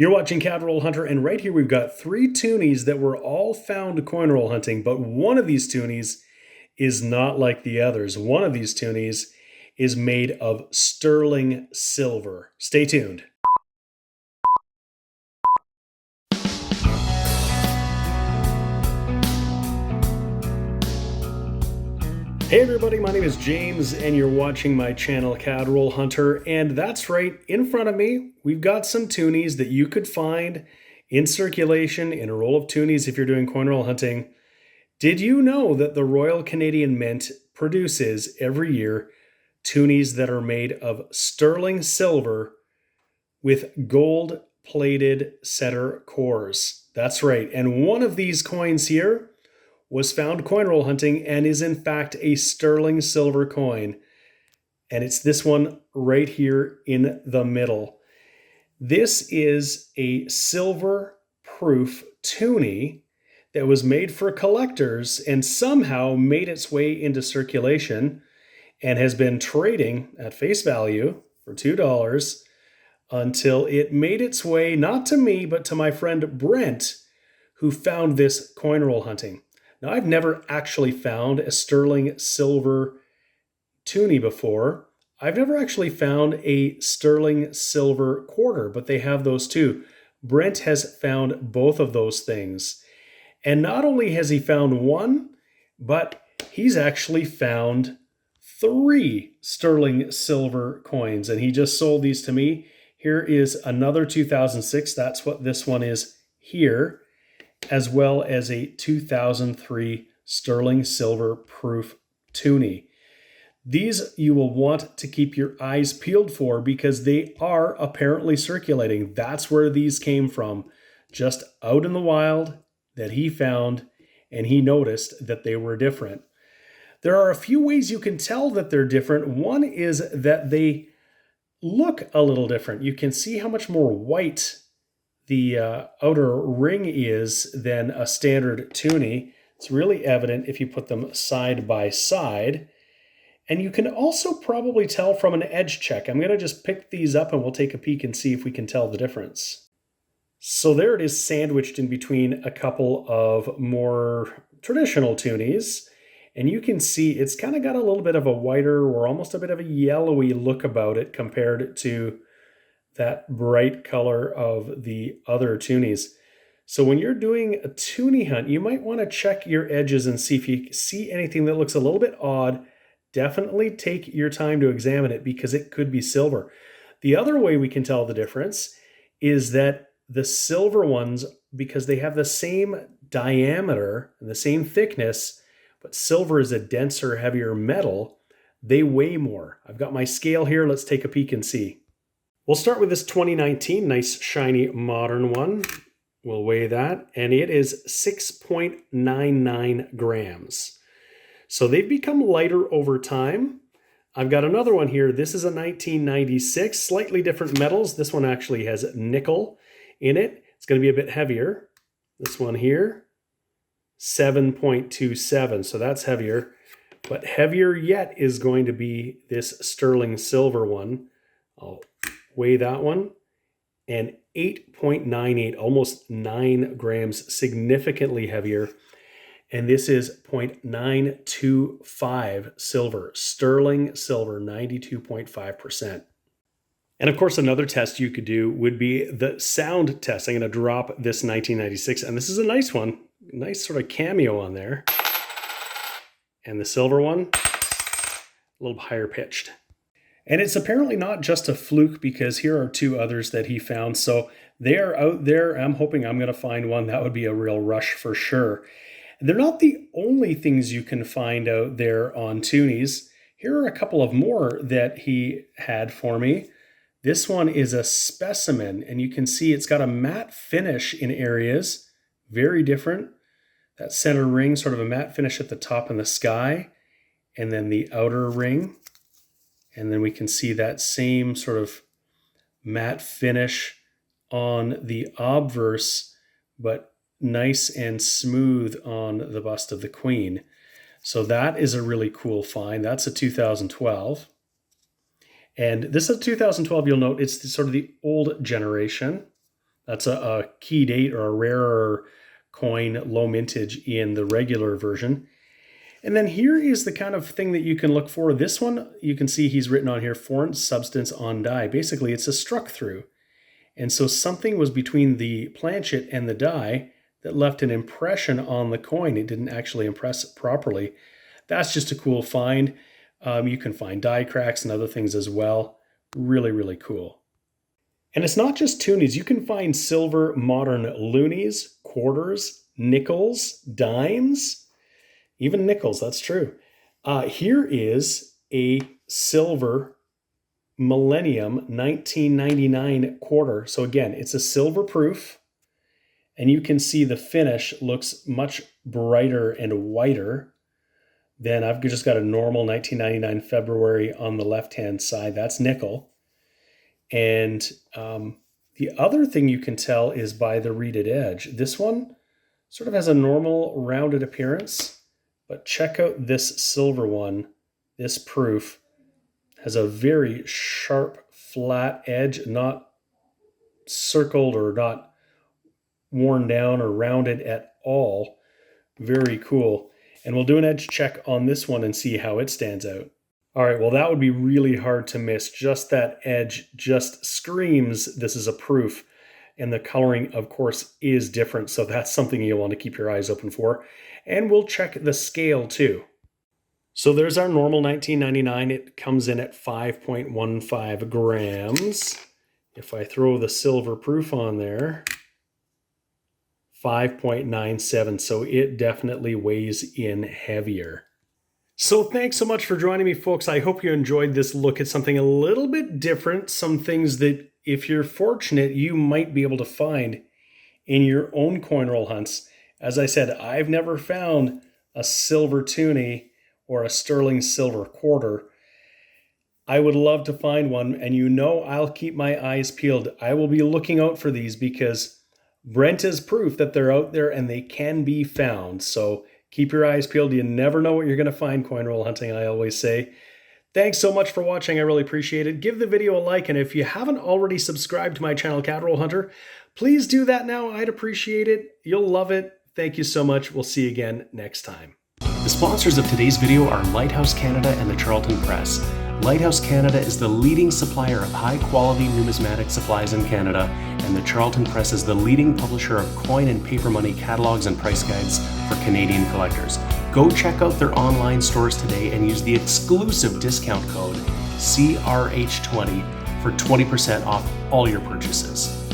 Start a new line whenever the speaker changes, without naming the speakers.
You're watching Coin Roll Hunter, and right here we've got three toonies that were all found coin roll hunting, but one of these toonies is not like the others. One of these toonies is made of sterling silver. Stay tuned. Hey everybody, my name is James and you're watching my channel Coin Roll Hunter, and that's right, in front of me we've got some toonies that you could find in circulation in a roll of toonies if you're doing coin roll hunting. Did you know that the Royal Canadian Mint produces every year toonies that are made of sterling silver with gold-plated center cores? That's right, and one of these coins here was found coin roll hunting and is in fact a sterling silver coin. And it's this one right here in the middle. This is a silver proof toonie that was made for collectors and somehow made its way into circulation and has been trading at face value for $2 until it made its way, not to me, but to my friend Brent, who found this coin roll hunting. Now, I've never actually found a sterling silver toonie before. I've never actually found a sterling silver quarter, but they have those too. Brent has found both of those things. And not only has he found one, but he's actually found three sterling silver coins. And he just sold these to me. Here is another 2006. That's what this one is here, as well as a 2003 sterling silver proof toonie. These you will want to keep your eyes peeled for because they are apparently circulating. That's where these came from, just out in the wild that he found, and he noticed that they were different. There are a few ways you can tell that they're different. One is that they look a little different. You can see how much more white the outer ring is than a standard toonie. It's really evident if you put them side by side. And you can also probably tell from an edge check. I'm going to just pick these up and we'll take a peek and see if we can tell the difference. So there it is, sandwiched in between a couple of more traditional toonies. And you can see it's kind of got a little bit of a whiter or almost a bit of a yellowy look about it compared to that bright color of the other toonies. So when you're doing a toonie hunt, you might want to check your edges and see if you see anything that looks a little bit odd. Definitely take your time to examine it because it could be silver. The other way we can tell the difference is that the silver ones, because they have the same diameter and the same thickness, but silver is a denser, heavier metal, they weigh more. I've got my scale here. Let's take a peek and see. We'll start with this 2019, nice, shiny, modern one. We'll weigh that, and it is 6.99 grams. So they've become lighter over time. I've got another one here. This is a 1996, slightly different metals. This one actually has nickel in it. It's going to be a bit heavier. This one here, 7.27, so that's heavier. But heavier yet is going to be this sterling silver one. I'll weigh that one, and 8.98, almost 9 grams, significantly heavier. And this is 0.925 silver, sterling silver, 92.5%. And of course, another test you could do would be the sound test. I'm going to drop this 1996, and this is a nice one, nice sort of cameo on there. And the silver one, a little higher pitched. And it's apparently not just a fluke because here are two others that he found. So they are out there. I'm hoping I'm going to find one. That would be a real rush for sure. They're not the only things you can find out there on toonies. Here are a couple of more that he had for me. This one is a specimen, and you can see it's got a matte finish in areas. Very different. That center ring, sort of a matte finish at the top in the sky, and then the outer ring. And then we can see that same sort of matte finish on the obverse, but nice and smooth on the bust of the Queen. So that is a really cool find. That's a 2012. And this is a 2012, you'll note it's sort of the old generation. That's a key date or a rarer coin, low mintage in the regular version. And then here is the kind of thing that you can look for. This one, you can see he's written on here, foreign substance on die. Basically, it's a struck through. And so something was between the planchet and the die that left an impression on the coin. It didn't actually impress properly. That's just a cool find. You can find die cracks and other things as well. Really, really cool. And it's not just toonies. You can find silver modern loonies, quarters, nickels, dimes, even nickels. That's true. Here is a silver Millennium 1999 quarter. So again, it's a silver proof, and you can see the finish looks much brighter and whiter than I've just got a normal 1999 February on the left-hand side. That's nickel. And the other thing you can tell is by the reeded edge. This one sort of has a normal rounded appearance, but check out this silver one. This proof has a very sharp, flat edge, not circled or not worn down or rounded at all. Very cool. And we'll do an edge check on this one and see how it stands out. All right, well, that would be really hard to miss. Just that edge just screams this is a proof. And the coloring, of course, is different. So that's something you'll want to keep your eyes open for. And we'll check the scale too. So there's our normal 1999. It comes in at 5.15 grams. If I throw the silver proof on there, 5.97. So it definitely weighs in heavier. So thanks so much for joining me, folks. I hope you enjoyed this look at something a little bit different. Some things that, if you're fortunate, you might be able to find in your own coin roll hunts. As I said, I've never found a silver toonie or a sterling silver quarter. I would love to find one, and you know I'll keep my eyes peeled. I will be looking out for these because Brent is proof that they're out there and they can be found. So keep your eyes peeled. You never know what you're going to find coin roll hunting, I always say. Thanks so much for watching. I really appreciate it. Give the video a like, and if you haven't already subscribed to my channel, Cat Roll Hunter, please do that now. I'd appreciate it. You'll love it. Thank you so much. We'll see you again next time. The sponsors of today's video are Lighthouse Canada and the Charlton Press. Lighthouse Canada is the leading supplier of high-quality numismatic supplies in Canada, and the Charlton Press is the leading publisher of coin and paper money catalogs and price guides for Canadian collectors. Go check out their online stores today and use the exclusive discount code CRH20 for 20% off all your purchases.